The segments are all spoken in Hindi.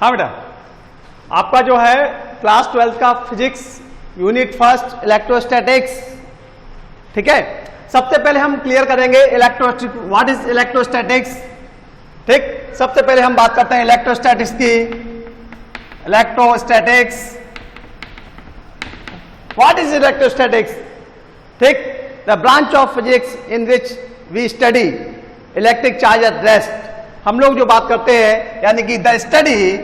हाँ बेटा, आपका जो है क्लास 12 का फिजिक्स यूनिट फर्स्ट इलेक्ट्रोस्टैटिक्स, ठीक है। सबसे पहले हम क्लियर करेंगे व्हाट इज इलेक्ट्रोस्टैटिक्स। ठीक, सबसे पहले हम बात करते हैं इलेक्ट्रोस्टैटिक्स की। Electrostatics, what is electrostatics? ठीक, the branch of physics in which we study electric charge at rest. हम लोग जो बात करते हैं यानी कि the study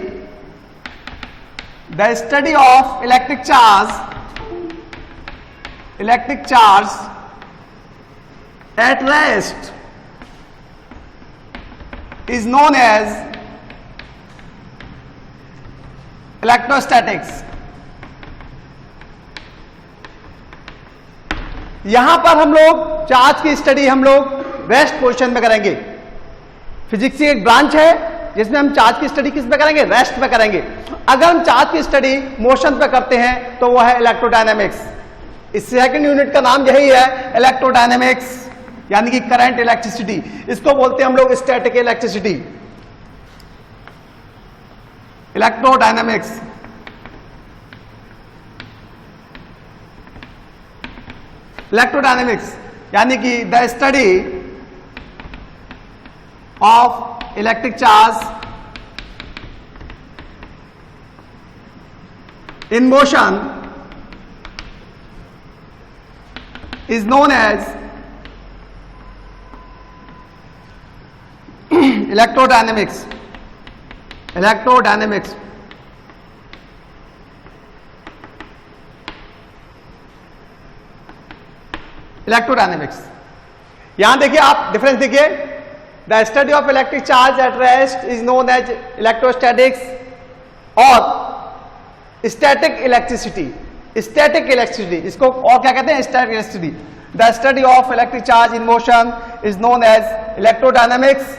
of electric charge at rest is known as electrostatics। यहां पर हम लोग चार्ज की स्टडी हम लोग रेस्ट पोजीशन में करेंगे। फिजिक्स की एक ब्रांच है जिसमें हम चार्ज की स्टडी किस पे करेंगे? रेस्ट पे करेंगे। अगर हम चार्ज की स्टडी मोशन पे करते हैं तो वो है इलेक्ट्रोडायनेमिक्स। इस सेकंड यूनिट का नाम यही है, इलेक्ट्रोडायनेमिक्स, यानी कि करंट इलेक्ट्रिसिटी। इसको बोलते हैं हम लोग स्टैटिक इलेक्ट्रिसिटी, इलेक्ट्रोडायनेमिक्स। इलेक्ट्रोडायनेमिक्स यानी कि the study of electric charge in motion is known as electrodynamics. Electrodynamics electrodynamics यहां देखिए, आप डिफरेंस देखिए। The study of electric charge at rest is known as electrostatics और स्टैटिक इलेक्ट्रिसिटी। स्टैटिक इलेक्ट्रिसिटी इसको और क्या कहते हैं? Static electricity. The study of electric charge in motion is known as electrodynamics,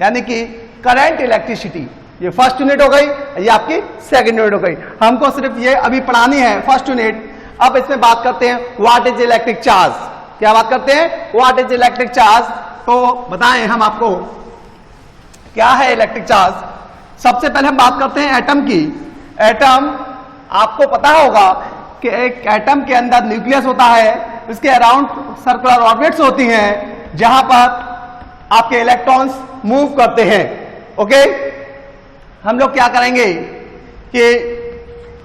यानी कि करंट इलेक्ट्रिसिटी। ये फर्स्ट यूनिट हो गई, ये आपकी सेकंड यूनिट हो गई। हमको सिर्फ ये अभी पढ़ानी है फर्स्ट यूनिट। अब इसमें बात करते हैं व्हाट इज इलेक्ट्रिक चार्ज। क्या बात करते हैं? What is electric charge. तो बताएं हम आपको क्या है इलेक्ट्रिक चार्ज। सबसे पहले हम बात करते हैं एटम की। एटम, आपको पता होगा कि एक एटम के अंदर न्यूक्लियस होता है, उसके अराउंड सर्कुलर ऑर्बिट्स होती हैं जहां पर आपके इलेक्ट्रॉन्स मूव करते हैं। ओके, हम लोग क्या करेंगे कि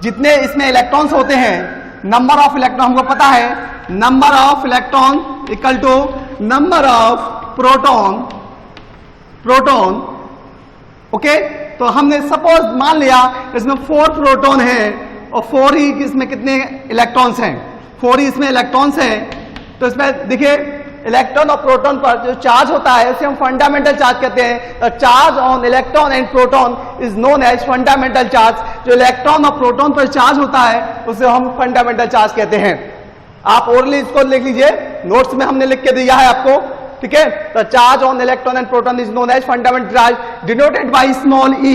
जितने इसमें इलेक्ट्रॉन्स होते हैं, नंबर ऑफ इलेक्ट्रॉन हमको पता है, number of electron equal to number of proton. Okay, तो हमने सपोज मान लिया इसमें 4 प्रोटॉन है और 4 ही इसमें कितने इलेक्ट्रॉन्स हैं? 4 ही इसमें इलेक्ट्रॉन्स हैं। तो इसमें देखिए इलेक्ट्रॉन और प्रोटॉन पर जो चार्ज होता है उसे हम फंडामेंटल चार्ज कहते हैं। Charge on electron and proton is known as fundamental charge. जो इलेक्ट्रॉन और प्रोटॉन पर चार्ज होता है उसे हम फंडामेंटल चार्ज कहते हैं। आप ओरली इसको लिख लीजिए, नोट्स में हमने लिख के दिया है आपको, ठीक है। तो charge on electron and proton is known as fundamental charge denoted by small e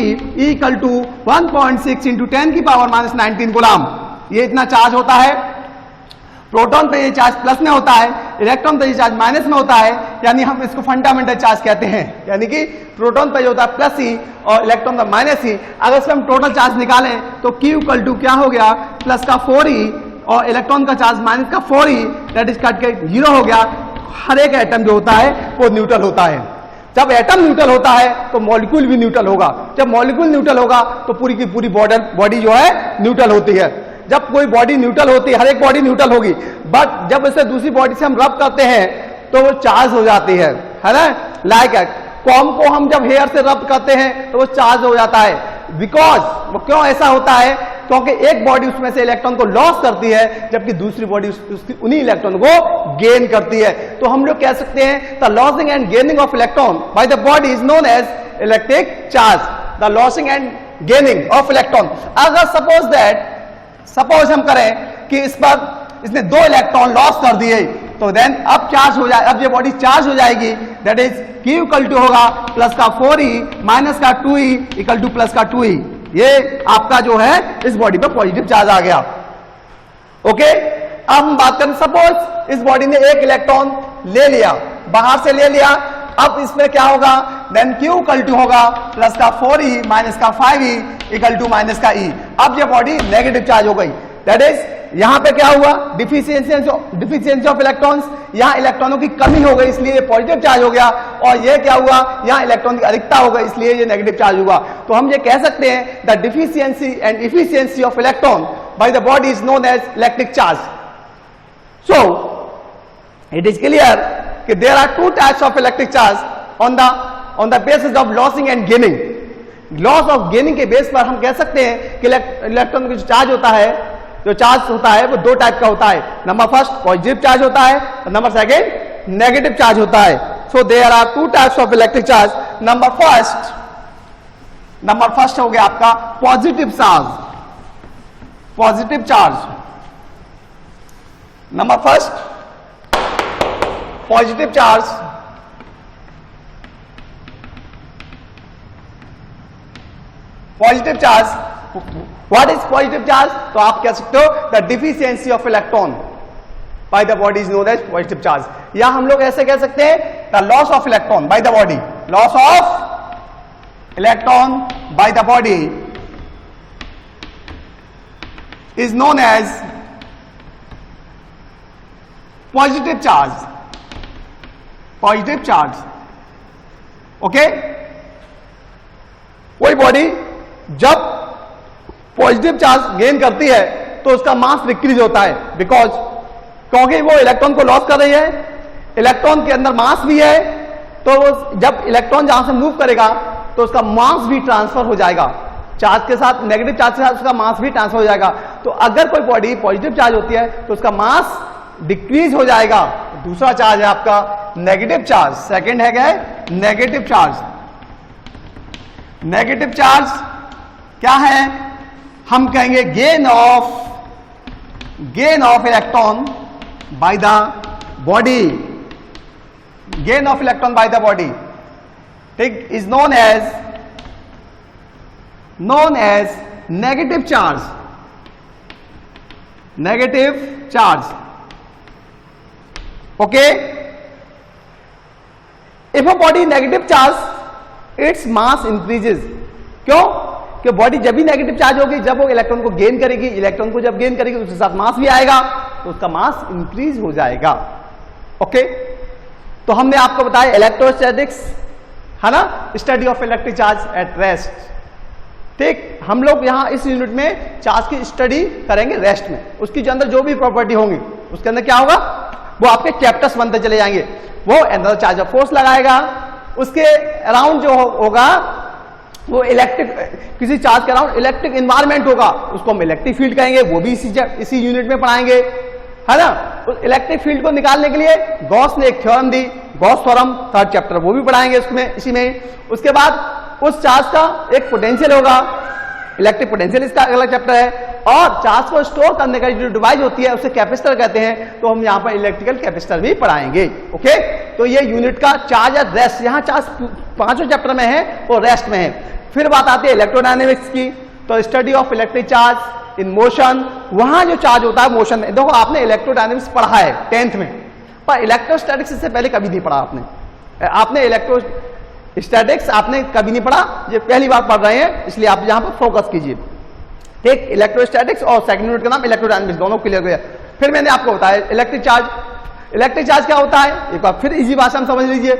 equal to 1.6 × 10⁻⁻19 coulomb. ये इतना चार्ज होता है। प्रोटॉन पे ये चार्ज प्लस में होता है, इलेक्ट्रॉन पे ये चार्ज माइनस में होता है, यानी हम इसको फंडामेंटल चार्ज कहते हैं। यानी कि प्रोटॉन पे जो होता है प्लस ही और इलेक्ट्रॉन पे माइनस ही। अगर इसमें हम टोटल चार्ज निकालें तो Q इक्वल टू क्या हो गया? प्लस का 4e और इलेक्ट्रॉन का चार्ज माइनस का 4e, दैट इज कट के 0 हो गया। हर एक एटम जो होता है वो न्यूट्रल होता है। जब एटम न्यूट्रल होता है तो मॉलिक्यूल भी न्यूट्रल होगा। जब मॉलिक्यूल न्यूट्रल होगा तो पूरी की पूरी बॉडी जो है न्यूट्रल होती है। जब कोई बॉडी न्यूट्रल होती है, हर एक बॉडी न्यूट्रल होगी, बट जब उसे दूसरी बॉडी से हम रब करते हैं तो वो चार्ज हो जाती है ना। लाइक कॉम को हम जब हेयर से रब करते हैं तो वो चार्ज हो जाता है। बिकॉज वो क्यों ऐसा होता है? क्योंकि एक बॉडी उसमें से इलेक्ट्रॉन को लॉस करती है जबकि दूसरी बॉडी उन्हीं इलेक्ट्रॉन को गेन करती है। तो हम लोग कह सकते हैं the losing and gaining of electron by the body is known as electric charge. The losing and gaining of electron. अगर सपोज हम करें कि इस पर इसने 2 इलेक्ट्रॉन लॉस कर दिए तो देन अब चार्ज हो जाए, अब ये बॉडी चार्ज हो जाएगी। That is Q equal to होगा प्लस का 4e माइनस का 2e इक्वल टू प्लस का 2e। ये आपका जो है इस बॉडी पे पॉजिटिव चार्ज आ गया। ओके, अब हम बात करें, सपोज इस बॉडी ने 1 इलेक्ट्रॉन ले लिया, बाहर से ले लिया। अब इसमें क्या होगा देन Q इक्वल टू होगा प्लस का 4E माइनस का 5E इक्वल टू माइनस का E। अब ये बॉडी नेगेटिव चार्ज हो गई, दैट इज यहां पे क्या हुआ, डिफिशियंसी ऑफ इलेक्ट्रॉन्स, यहां इलेक्ट्रॉनों की कमी हो गई इसलिए पॉजिटिव चार्ज हो गया, और ये क्या हुआ, यहां इलेक्ट्रॉन की अधिकता हो गई इसलिए ये नेगेटिव चार्ज हुआ। तो हम ये कह सकते हैं the deficiency and efficiency of electron by the body is known as electric charge. So it is clear कि there are two types of electric charge on the basis of losing and gaining. Loss of gaining के बेस पर हम कह सकते हैं कि इलेक्ट्रॉन का जो चार्ज होता है, जो चार्ज होता है वो दो टाइप का होता है। नंबर फर्स्ट पॉजिटिव चार्ज होता है और नंबर सेकंड नेगेटिव चार्ज होता है। So there are two types of electric charge. Number first हो गया आपका positive charge, positive charge. Number first positive charge, positive charge. What is positive charge? तो आप कह सकते हो the deficiency of electron by the body is known as positive charge। या हम लोग ऐसे कह सकते हैं the loss of electron by the body, loss of electron by the body is known as positive charge, positive charge। Okay, कोई बॉडी जब पॉजिटिव चार्ज गेन करती है तो उसका मास डिक्रीज होता है, बिकॉज क्योंकि वो इलेक्ट्रॉन को लॉस कर रही है, इलेक्ट्रॉन के अंदर मास भी है, तो जब इलेक्ट्रॉन जहां से मूव करेगा तो उसका मास भी ट्रांसफर हो जाएगा, चार्ज के साथ, नेगेटिव चार्ज के साथ उसका मास भी ट्रांसफर हो जाएगा। तो अगर कोई बॉडी पॉजिटिव चार्ज होती है तो उसका मास डिक्रीज हो जाएगा। दूसरा चार्ज है आपका नेगेटिव चार्ज, सेकेंड है क्या है, नेगेटिव चार्ज। नेगेटिव चार्ज क्या है, हम कहेंगे gain of electron by the body, gain of electron by the body, ठीक, is known as negative charge, negative charge. Okay, if a body negative charge its mass increases. क्यों, कि बॉडी जब भी नेगेटिव चार्ज होगी, जब वो इलेक्ट्रॉन को गेन करेगी, इलेक्ट्रॉन को जब गेन करेगी उसके साथ मास भी आएगा, तो उसका मास इंक्रीज हो जाएगा। ओके, तो हमने आपको बताया इलेक्ट्रोस्टैटिक्स, है ना, study of electric charge at rest. ठीक, हम लोग यहां इस यूनिट में चार्ज की स्टडी करेंगे रेस्ट में, उसकी जो अंदर जो भी प्रॉपर्टी होंगी उसके अंदर क्या होगा, वो आपके चैप्टर्स बनते चले जाएंगे। वो अंदर चार्ज ऑफ फोर्स लगाएगा, उसके अराउंड जो होगा वो इलेक्ट्रिक, किसी चार्ज के अराउंड इलेक्ट्रिक एनवायरनमेंट होगा, उसको हम इलेक्ट्रिक फील्ड कहेंगे, वो भी इसी यूनिट में पढ़ाएंगे, है ना। उस इलेक्ट्रिक फील्ड को निकालने के लिए गॉस ने एक थ्योरम दी, गॉस थ्योरम, थर्ड चैप्टर, वो भी पढ़ाएंगे उसमें, इसी में। उसके बाद उस चार्ज का एक पोटेंशियल होगा, इलेक्ट्रिक पोटेंशियल इसका अगला चैप्टर है, और चार्ज को स्टोर करने का जो डिवाइस होती है उसे कैपेसिटर कहते हैं, तो हम यहां पर इलेक्ट्रिकल कैपेसिटर भी पढ़ाएंगे। ओके, तो ये यूनिट का चार्ज एट रेस्ट, यहां चार्ज पांचों चैप्टर में है वो रेस्ट में है। फिर बात आती है इलेक्ट्रोडायनेमिक्स की, तो study of electric charge in motion, वहां जो चार्ज होता है मोशन में। देखो आपने इलेक्ट्रोडायनेमिक्स पढ़ा है 10th में, पर इलेक्ट्रोस्टैटिक्स इससे पहले कभी नहीं पढ़ा आपने इलेक्ट्रोस्टैटिक्स आपने कभी नहीं पढ़ा, ये पहली बार पढ़ रहे हैं, इसलिए आप यहां पर फोकस कीजिए। ठीक, इलेक्ट्रोस्टैटिक्स और सेकंड यूनिट का नाम इलेक्ट्रोडायनेमिक्स, दोनों क्लियर हो गया। फिर मैंने आपको बताया इलेक्ट्रिक चार्ज क्या होता है, एक बार फिर इजी भाषा में समझ लीजिए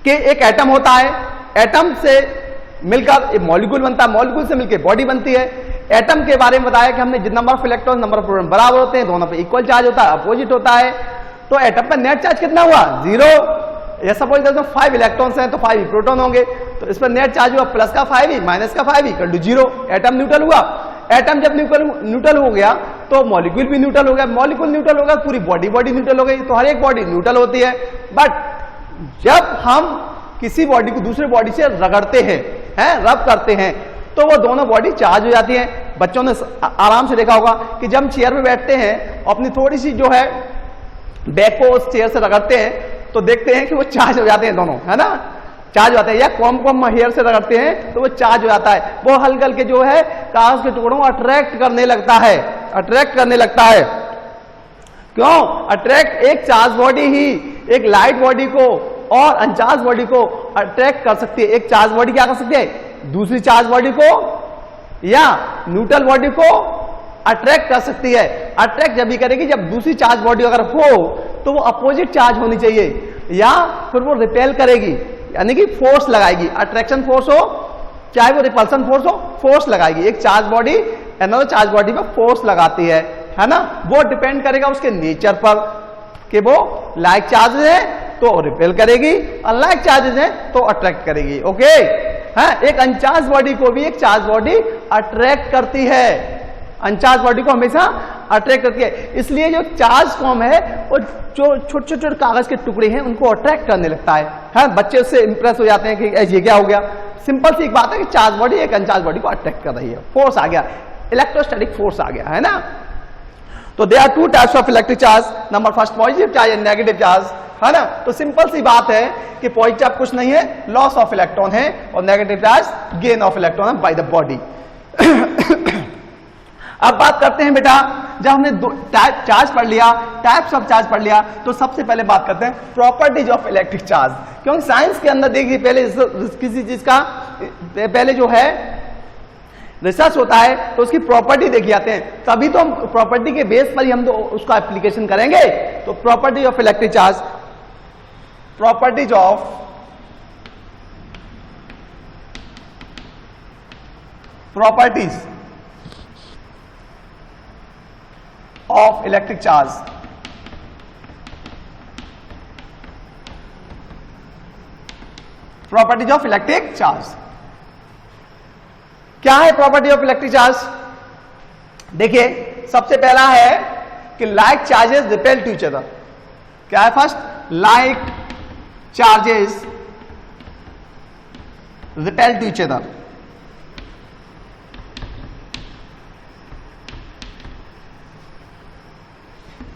कि एक एटम होता है, एटम से मिलकर एक मॉलिक्यूल बनता है, मॉलिक्यूल से मिलकर बॉडी बनती है। एटम के बारे में बताया कि हमने जितना number of electron, number of proton बराबर होते हैं, दोनों पे इक्वल चार्ज होता है, अपोजिट होता है। तो एटम पर नेट चार्ज कितना हुआ, 0। या सपोज करते हैं 5 इलेक्ट्रॉन्स हैं तो 5 प्रोटॉन होंगे, तो इस पर नेट चार्ज हुआ प्लस का 5 माइनस का 5 इक्वल टू 0। एटम न्यूट्रल हुआ, एटम जब न्यूट्रल हो गया तो मॉलिक्यूल भी न्यूट्रल हो गया, मॉलिक्यूल न्यूट्रल हो गया, पूरी बॉडी न्यूट्रल हो गई। तो हर एक बॉडी न्यूट्रल होती है, बट जब हम किसी बॉडी को दूसरे बॉडी से रगड़ते हैं, रब करते हैं, तो वो दोनों बॉडी चार्ज हो जाती हैं। बच्चों ने आराम से देखा होगा कि जब हम चेयर पे बैठते हैं, अपनी थोड़ी सी जो है बैक को उस चेयर से रगड़ते हैं, तो देखते हैं कि वो चार्ज हो जाते हैं दोनों, है ना, चार्ज हो जाते हैं। या कॉम हेयर से रगड़ते हैं तो वो चार्ज हो जाता है, वो हल्के हल्के जो है कागज के टुकड़ों को अट्रैक्ट करने लगता है। क्यों अट्रैक्ट, एक चार्ज बॉडी ही एक लाइट बॉडी को और अनचार्ज बॉडी को अट्रैक्ट कर सकती है। एक चार्ज बॉडी क्या कर सकती है, दूसरी चार्ज बॉडी को या न्यूट्रल बॉडी को अट्रैक्ट कर सकती है। अट्रैक्ट जब भी करेगी जब दूसरी चार्ज बॉडी अगर हो तो वो अपोजिट चार्ज होनी चाहिए, या फिर वो रिपेल करेगी, यानी कि फोर्स लगाएगी। अट्रैक्शन फोर्स हो चाहे वो रिपल्सन फोर्स हो, फोर्स लगाएगी। एक charge body another charge body में फोर्स लगाती है ना। वो डिपेंड करेगा उसके नेचर पर कि वो लाइक चार्जेस है तो रिपेल करेगी, अनलाइक चार्जेस है तो अट्रैक्ट करेगी। ओके, हाँ, एक अनचार्ज बॉडी को भी एक चार्ज बॉडी अट्रैक्ट करती है, अनचार्ज बॉडी को हमेशा अट्रैक्ट करती है। इसलिए जो चार्ज फॉर्म है वो जो छोटे छोटे कागज के टुकड़े हैं उनको अट्रैक्ट करने लगता है। हाँ, बच्चे उससे इंप्रेस हो जाते हैं कि ये क्या हो गया। सिंपल सी एक बात है कि चार्ज बॉडी एक अनचार्ज बॉडी को अट्रैक्ट कर रही है, फोर्स आ गया, इलेक्ट्रोस्टैटिक फोर्स आ गया, है ना। तो they are two types of electric charge, number first positive charge and negative charge, है ना। तो सिंपल सी बात है कि पॉजिटिव चार्ज कुछ नहीं है, लॉस ऑफ इलेक्ट्रॉन है, और negative charge gain of electron है बाय द बॉडी। अब बात करते हैं बेटा, जब हमने चार्ज पढ़ लिया, टाइप्स ऑफ चार्ज पढ़ लिया, तो सबसे पहले बात करते हैं प्रॉपर्टीज ऑफ इलेक्ट्रिक चार्ज। क्योंकि साइंस के अंदर देखिए पहले किसी चीज का पहले जो है रिसर्च होता है तो उसकी प्रॉपर्टी देखी जाते हैं, तभी तो हम प्रॉपर्टी के बेस पर ही हम तो उसका एप्लीकेशन करेंगे। तो property of electric charge, properties of electric charge. Properties of electric charge क्या है? प्रॉपर्टी ऑफ इलेक्ट्रिक चार्ज देखिए, सबसे पहला है कि like charges repel to each other. क्या है फर्स्ट? Like charges repel to each other.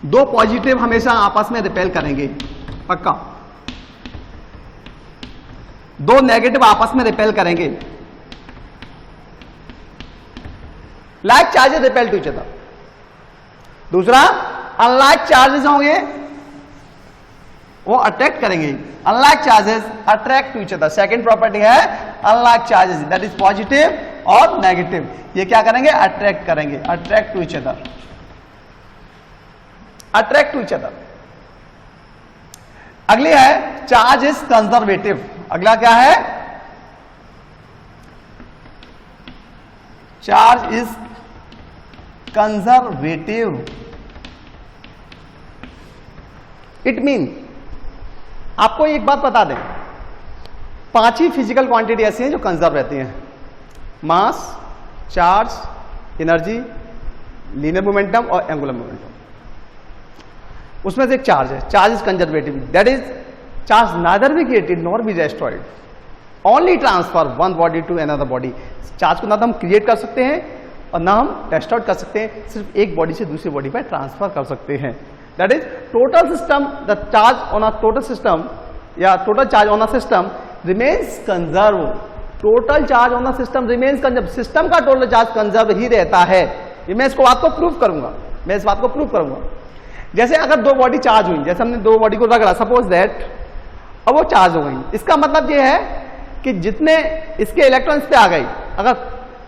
दो पॉजिटिव हमेशा आपस में रिपेल करेंगे, पक्का। दो नेगेटिव आपस में रिपेल करेंगे। Like charges repel to each other. दूसरा, अनलाइक चार्जेस होंगे वो अट्रैक्ट करेंगे। Unlike charges attract to each other. Second property है unlike charges, that is positive और नेगेटिव, ये क्या करेंगे? अट्रैक्ट करेंगे, attract to each other, attract to each other. अगली है चार्ज इज कंजर्वेटिव। अगला क्या है? Charge is conservative. It mean, आपको एक बात बता दें, 5 ही फिजिकल क्वांटिटी ऐसी हैं जो कंजर्व रहती हैं: mass, charge, energy, linear momentum और एंगुलर मोमेंटम। उसमें से एक चार्ज है, charge is conservative, that is charge neither be created nor be destroyed, only transfer one body to another body. Charge को ना तो हम क्रिएट कर सकते हैं और ना हम डिस्ट्रॉय कर सकते हैं, सिर्फ एक बॉडी से दूसरी बॉडी पर ट्रांसफर कर सकते हैं। That is total system, the charge on a total system या total charge on a system remains conserve. Total charge on a system remains conserve. System का टोटल चार्ज कंजर्व ही रहता है। ये मैं इसको बात को प्रूव करूंगा, मैं इस बात को प्रूव करूंगा। जैसे अगर दो बॉडी चार्ज हुई, जैसे हमने दो बॉडी को रगड़ा, सपोज दैट, अब वो चार्ज हो गई। इसका मतलब ये है कि जितने इसके इलेक्ट्रॉन इस पे आ गए,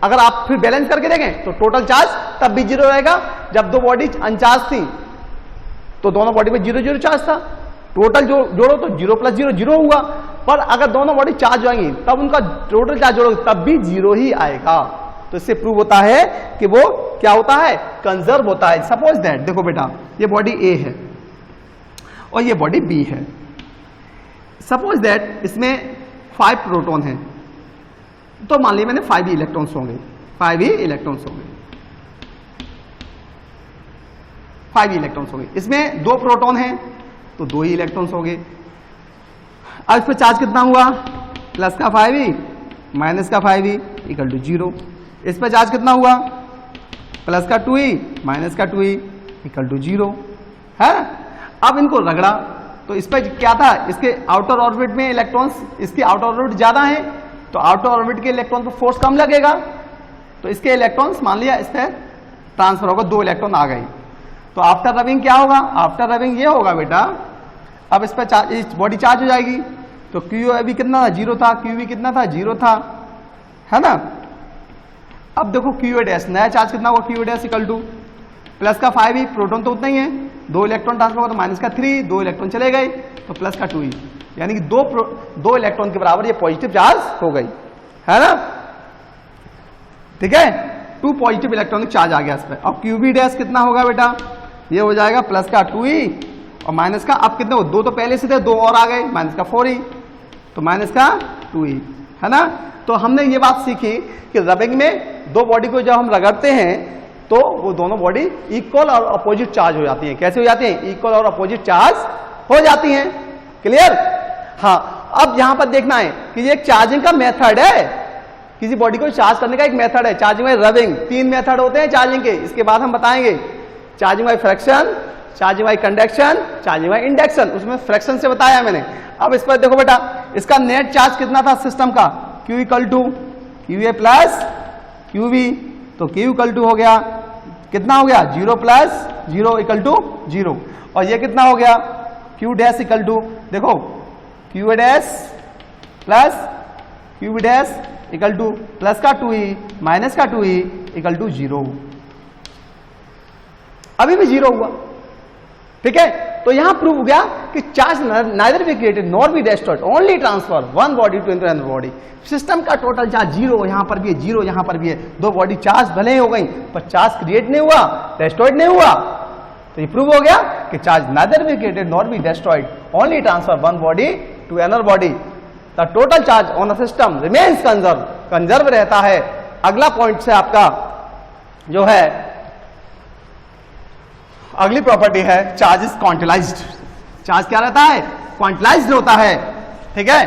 अगर आप फिर बैलेंस करके देखें तो टोटल चार्ज तब भी 0 रहेगा। जब दो बॉडी अनचार्ज थी तो दोनों बॉडी में 0-0 चार्ज था, टोटल जो जोड़ो तो 0 + 0 0 हुआ। पर अगर दोनों बॉडी चार्ज होंगी तब उनका टोटल चार्ज जोड़ो तब भी 0 ही आएगा। तो इससे प्रूव होता है कि वो क्या होता है? कंजर्व होता है। सपोज दैट, देखो बेटा, ये बॉडी ए है और ये बॉडी बी है। सपोज दैट इसमें 5 प्रोटॉन हैं, तो मान लीजिए मैंने 5 ही इलेक्ट्रॉन्स होंगे, 5 ही इलेक्ट्रॉन्स होंगे, 5 ही इलेक्ट्रॉन्स होंगे। इसमें 2 प्रोटॉन हैं तो 2 ही इलेक्ट्रॉन्स होंगे। अब इस पर चार्ज कितना हुआ? प्लस का 5 ही माइनस का 5 ही इक्वल टू 0। इस पर चार्ज कितना हुआ? प्लस का 2 ही माइनस का 2 ही इक्वल टू 0 है। अब इनको रगड़ा तो इस पर क्या था? इसके आउटर ऑर्बिट में इलेक्ट्रॉन्स, इसकी आउटर ऑर्बिट ज्यादा है तो आउटर ऑर्बिट के इलेक्ट्रॉन पर फोर्स कम लगेगा, तो इसके इलेक्ट्रॉन्स मान लिया इस पर ट्रांसफर होगा, 2 इलेक्ट्रॉन आ गए। तो आफ्टर रबिंग क्या होगा? आफ्टर रबिंग ये होगा बेटा, अब इस पर बॉडी चार्ज हो जाएगी। तो क्यू अभी कितना था, 0 था, क्यू भी कितना था, 0 था, है ना। अब देखो क्यू डैश, नया चार्ज कितना होगा, Q dash equal to plus का 5e, प्रोटॉन तो उतना ही है, 2 इलेक्ट्रॉन ट्रांसफर होगा तो माइनस का 3, 2 इलेक्ट्रॉन चले गए तो प्लस का 2e, यानी कि 2 इलेक्ट्रॉन के बराबर ये पॉजिटिव चार्ज हो गई, है ना। ठीक है, 2 पॉजिटिव इलेक्ट्रॉनिक चार्ज आ गया इस पर। अब क्यूबी डैश कितना होगा बेटा, ये हो जाएगा प्लस का 2e और माइनस का, अब कितने हो, 2 तो पहले से थे, 2 और आ गए, माइनस का 4e, तो माइनस का 2e, है ना। तो हमने ये बात सीखी कि रबिंग में 2 बॉडी को जब हम रगड़ते हैं तो वो दोनों बॉडी इक्वल और अपोजिट चार्ज हो जाती हैं। कैसे हो जाती हैं, इक्वल और अपोजिट चार्ज हो जाती हैं। क्लियर। हाँ, अब यहां पर देखना है कि ये एक चार्जिंग का मेथड है, किसी बॉडी को चार्ज करने का एक मेथड है चार्जिंग बाय रबिंग। 3 मेथड होते हैं चार्जिंग के, इसके बाद हम बताएंगे charging by fraction, charging by conduction, charging by induction, उसमें फ्रैक्शन से बताया मैंने। अब इस पर देखो बेटा, इसका नेट चार्ज कितना था सिस्टम का, Q equal to QA plus QB, तो Q इक्वल टू हो गया, कितना हो गया, 0 प्लस 0 इक्वल टू 0, और ये कितना हो गया, Q डैश इक्वल टू, देखो QA dash plus QB dash equal to plus का 2e माइनस का 2e इक्वल टू 0, अभी भी 0 हुआ। ठीक है, तो यहां प्रूव हो गया कि charge neither be created nor be destroyed, only transfer one body to another body. System का टोटल चार्ज 0 यहां पर भी है, 0 यहां पर भी है, 2 बॉडी चार्ज भले ही हो गई पर चार्ज क्रिएट नहीं हुआ, डिस्ट्रॉयड नहीं हुआ। तो ये प्रूव हो गया कि charge neither be created nor be destroyed, only transfer one body to another body. The total charge on a system remains conserve रहता है। अगला पॉइंट से आपका जो है अगली प्रॉपर्टी है चार्ज इज क्वांटिलाइज्ड। चार्ज क्या रहता है, क्वांटिलाइज्ड होता है। ठीक है,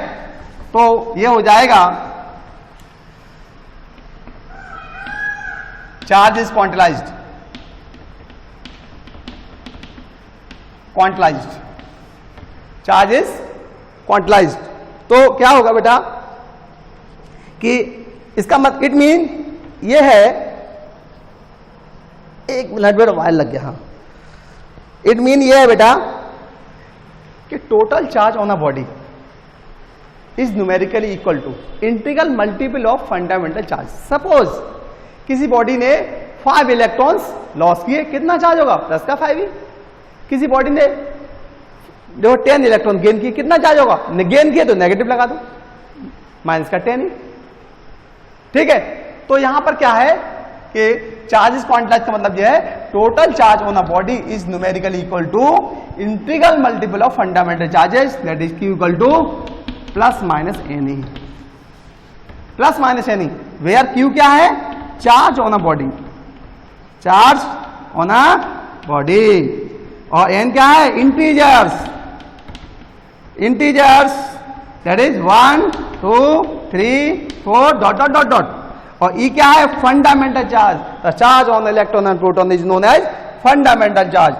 तो ये हो जाएगा चार्ज इज क्वांटिलाइज्ड, चार्ज इज क्वांटिलाइज्ड। तो क्या होगा बेटा कि इसका मतलब इट मीन ये है, एक मिनट बेटा वायर लग गया, हाँ, इट मीन ये है बेटा कि total charge on a body is numerically equal to integral multiple of fundamental charge. Suppose किसी बॉडी ने 5 इलेक्ट्रॉन्स लॉस किए, कितना चार्ज होगा, प्लस का 5e। किसी बॉडी ने जो 10 इलेक्ट्रॉन गेन किए, कितना चार्ज होगा, गेन किए तो नेगेटिव लगा दो, माइनस का 10e। ठीक है, तो यहां पर क्या है कि चार्ज इज क्वांटिलाइज्ड का मतलब यह है total charge on a body is numerically equal to integral multiple of fundamental charges, that is Q equal to plus minus NE, plus minus NE, where Q क्या है, charge on a body, charge on a body, और N क्या है, integers, that is 1 2 3 4 dot dot dot dot, और E क्या है, fundamental charge. The charge on electron and proton is known as fundamental charge.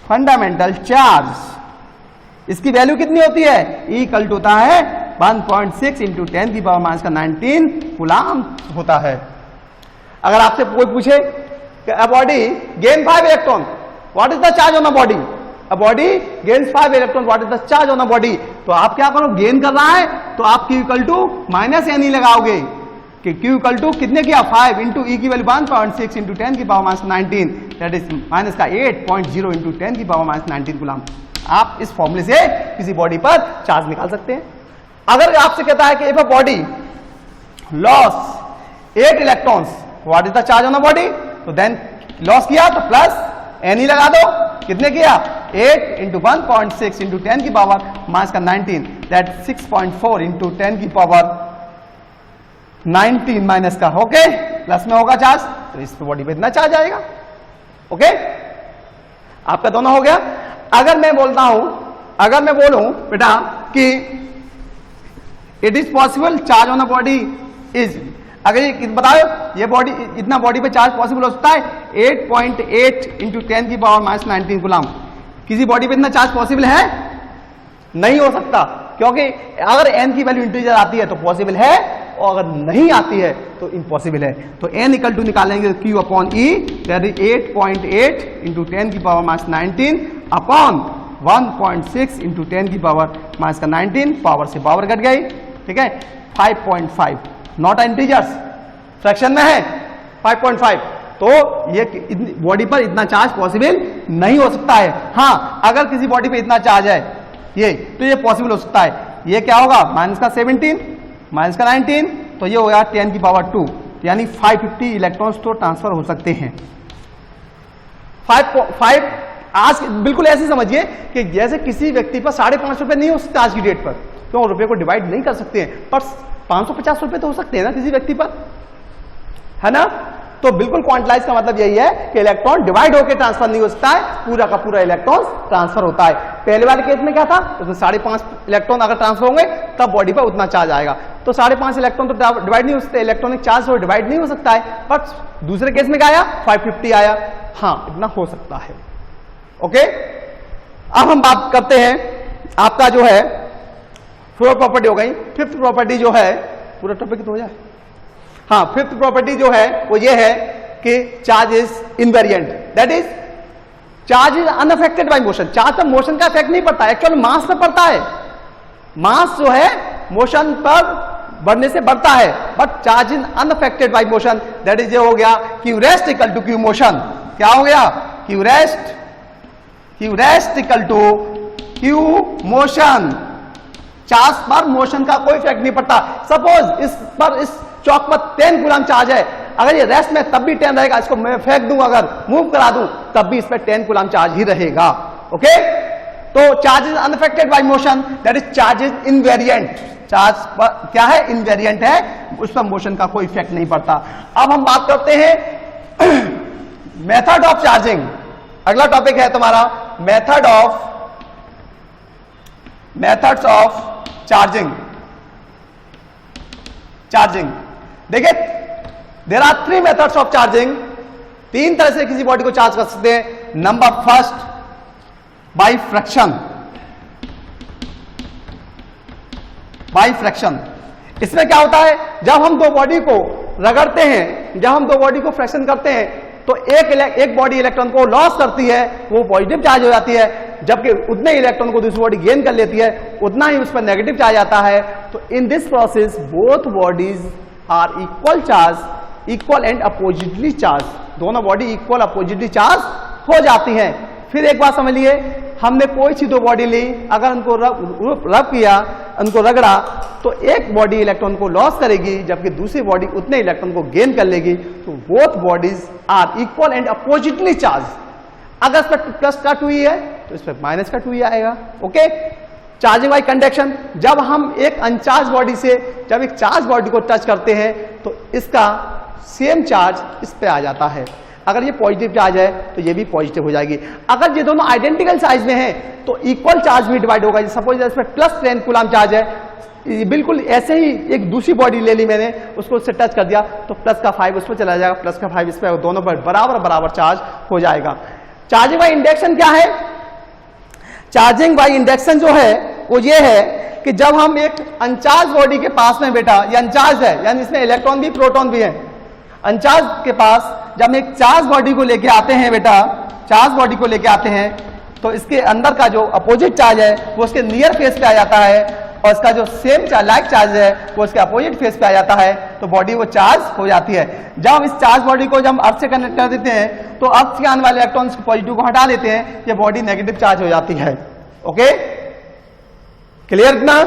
Fundamental charge, इसकी वैल्यू कितनी होती है, E इक्वल टू होता है 1.6 इंटू 10 की पावर माइनस का 19 कूलम होता है। अगर आपसे कोई पूछे कि a body gain 5 electron, what is the charge on a body, a body gains 5 electron, what is the charge on a body, तो आप क्या करो, गेन कर रहा है तो आप Q equal to minus NE लगाओगे कि Q इक्वल टू कितने किया, 5 इंटू E की वैल्यू 1.6 इंटू 10 की power minus 19, that is minus का 8.0 इंटू 10 की पावर माइनस 19 कूलम। आप इस फॉर्मूले से किसी बॉडी पर चार्ज निकाल सकते हैं। अगर आपसे कहता है कि if a body loss 8 electrons, what is the charge on a body, तो देन लॉस किया तो प्लस NE लगा दो, कितने किया, 8 इंटू 1.6 इंटू 10 की पावर माइनस का 19, दैट 6.4 इंटू 10 की पावर 19 माइनस का, ओके, प्लस में होगा चार्ज, तो इस बॉडी पे इतना चार्ज आएगा। ओके, आपका दोनों हो गया। अगर मैं बोलता हूं, अगर मैं बोलूं बेटा कि it is possible charge on a body is, अगर ये बताओ ये बॉडी, इतना बॉडी पे चार्ज पॉसिबल हो सकता है 8.8 इंटू 10 की पावर माइनस 19 कूलम, किसी बॉडी पे इतना चार्ज पॉसिबल है, नहीं हो सकता, क्योंकि अगर n की वैल्यू इंटीजर आती है तो पॉसिबल है, और अगर नहीं आती है तो इम्पॉसिबल है। तो n इक्वल टू निकालेंगे Q upon E, that is 8.8 into 10 की पावर माइनस 19 अपॉन 1.6 इंटू 10 की पावर माइनस का 19, पावर से पावर कट गई, ठीक है। 5.5 नॉट इंटीजर्स, फ्रैक्शन में है 5.5, तो ये बॉडी पर इतना चार्ज पॉसिबल नहीं हो सकता है। हाँ, अगर किसी बॉडी पे इतना चार्ज है ये, तो ये पॉसिबल हो सकता है। ये क्या होगा, माइनस का 17 माइनस का 19, तो ये होगा 10 की पावर 2, यानी 550 इलेक्ट्रॉन्स तो ट्रांसफर हो सकते हैं। 5 आज बिल्कुल ऐसे समझिए कि जैसे किसी व्यक्ति पर 5.5 रुपए नहीं हो सकते आज की डेट पर, क्यों, रुपए को डिवाइड नहीं कर सकते हैं, पर 550 रुपए तो हो सकते हैं ना किसी व्यक्ति पर, है ना। तो बिल्कुल क्वांटलाइज का मतलब यही है कि इलेक्ट्रॉन डिवाइड होकर ट्रांसफर नहीं हो सकता है, पूरा का पूरा इलेक्ट्रॉन ट्रांसफर होता है। पहले वाले केस में क्या था, उसमें 5.5 इलेक्ट्रॉन अगर ट्रांसफर होंगे तब बॉडी पर उतना चार्ज आएगा, तो 5.5 इलेक्ट्रॉन तो डिवाइड नहीं हो सकते, इलेक्ट्रॉनिक चार्ज तो डिवाइड नहीं हो सकता है। बट दूसरे केस में क्या आया, 550 आया, हाँ इतना हो सकता है। ओके, अब हम बात करते हैं आपका जो है फोर्थ प्रॉपर्टी हो गई। फिफ्थ प्रॉपर्टी जो है, पूरा टॉपिक तो हो जाए, हाँ, फिफ्थ प्रॉपर्टी जो है वो ये है कि charge is invariant, that is charge is unaffected by motion. Charge पर मोशन का इफेक्ट नहीं पड़ता, एक्चुअल मास पर पड़ता है। मास जो है मोशन पर बढ़ने से बढ़ता है, but charge is unaffected by motion, that is ये हो गया Q rest equal to Q motion. क्या हो गया, Q rest equal to Q motion. Charge पर मोशन का कोई इफेक्ट नहीं पड़ता। सपोज इस पर, इस चौक पर 10 कूलम चार्ज है, अगर ये रेस्ट में तब भी 10 रहेगा, इसको मैं फेंक दूं, अगर मूव करा दूं तब भी इस पर 10 कूलम चार्ज ही रहेगा। ओके, तो charge is unaffected by motion, that is charge is invariant. Charge पर क्या है, इनवेरिएंट है, उस पर मोशन का कोई इफेक्ट नहीं पड़ता। अब हम बात करते हैं मेथड ऑफ चार्जिंग। अगला टॉपिक है तुम्हारा मेथड्स ऑफ चार्जिंग। देखिए, there are 3 methods of charging. 3 तरह से किसी बॉडी को चार्ज कर सकते हैं। Number first, by fraction. इसमें क्या होता है, जब हम दो बॉडी को रगड़ते हैं, जब हम दो बॉडी को फ्रैक्शन करते हैं, तो एक बॉडी इलेक्ट्रॉन को लॉस करती है, वो पॉजिटिव चार्ज हो जाती है, जबकि उतने इलेक्ट्रॉन को दूसरी बॉडी गेन कर लेती है, उतना ही उस पर नेगेटिव चार्ज आता है। तो in this process both bodies are equal and oppositely charge. दोनों बॉडी इक्वल अपोजिटली चार्ज हो जाती हैं। फिर एक बात समझ लिए, हमने कोई सी दो बॉडी ली, अगर उनको रब किया, उनको रगड़ा, तो एक बॉडी इलेक्ट्रॉन को लॉस करेगी, जबकि दूसरी बॉडी उतने इलेक्ट्रॉन को गेन कर लेगी। तो both bodies are equal and oppositely charge. अगर इस पर प्लस का 2e है तो इस पर माइनस का 2e आएगा। Okay, charging by conduction. जब हम एक अनचार्ज बॉडी से जब एक चार्ज बॉडी को टच करते हैं तो इसका सेम चार्ज इस पे आ जाता है। अगर ये पॉजिटिव चार्ज है तो ये भी पॉजिटिव हो जाएगी। अगर ये दोनों आइडेंटिकल साइज में हैं तो इक्वल चार्ज भी डिवाइड होगा। सपोज इस पर प्लस 10 कूलम चार्ज है, बिल्कुल ऐसे ही एक दूसरी बॉडी ले ली मैंने, उसको उससे टच कर दिया तो प्लस का 5 उस पर चला जाएगा, प्लस का 5 इस पर, दोनों पर बराबर चार्ज हो जाएगा। चार्जिंग बाय इंडक्शन क्या है? चार्जिंग बाय इंडक्शन जो है वो ये है कि जब हम एक अनचार्ज बॉडी के पास में, बेटा ये अनचार्ज है, यानी इसमें इलेक्ट्रॉन भी प्रोटॉन भी है, अनचार्ज के पास जब हम एक चार्ज बॉडी को लेके आते हैं, बेटा चार्ज बॉडी को लेके आते हैं, तो इसके अंदर का जो अपोजिट चार्ज है वो उसके नियर फेस पे आ जाता है, और इसका जो सेम लाइक चार्ज है वो उसके अपोजिट फेस पे आ जाता है, तो बॉडी वो चार्ज हो जाती है। जब हम इस चार्ज बॉडी को जब हम अर्थ से कनेक्ट कर देते हैं तो अर्थ से आने वाले इलेक्ट्रॉन्स पॉजिटिव को हटा देते हैं, ये बॉडी नेगेटिव चार्ज हो जाती है। ओके, क्लियर ना?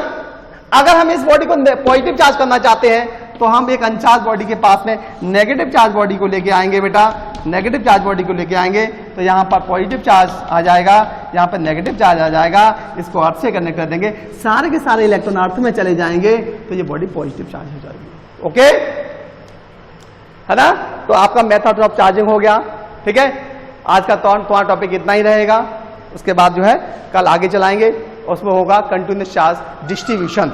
अगर हम इस बॉडी को पॉजिटिव चार्ज करना चाहते हैं तो हम एक अनचार्ज बॉडी के पास में नेगेटिव चार्ज बॉडी को लेके आएंगे, बेटा नेगेटिव चार्ज बॉडी को लेके आएंगे, तो यहाँ पर पॉजिटिव चार्ज आ जाएगा, यहाँ पर नेगेटिव चार्ज आ जाएगा, इसको अर्थ से कनेक्ट कर देंगे, सारे के सारे इलेक्ट्रॉन अर्थ में चले जाएंगे, तो ये बॉडी पॉजिटिव चार्ज हो जाएगी। ओके, है ना? तो आपका मेथड ऑफ चार्जिंग हो गया। ठीक है, आज का तुम्हारा टॉपिक इतना ही रहेगा। उसके बाद जो है कल आगे चलाएंगे, उसमें होगा कंटिन्यूअस चार्ज डिस्ट्रीब्यूशन।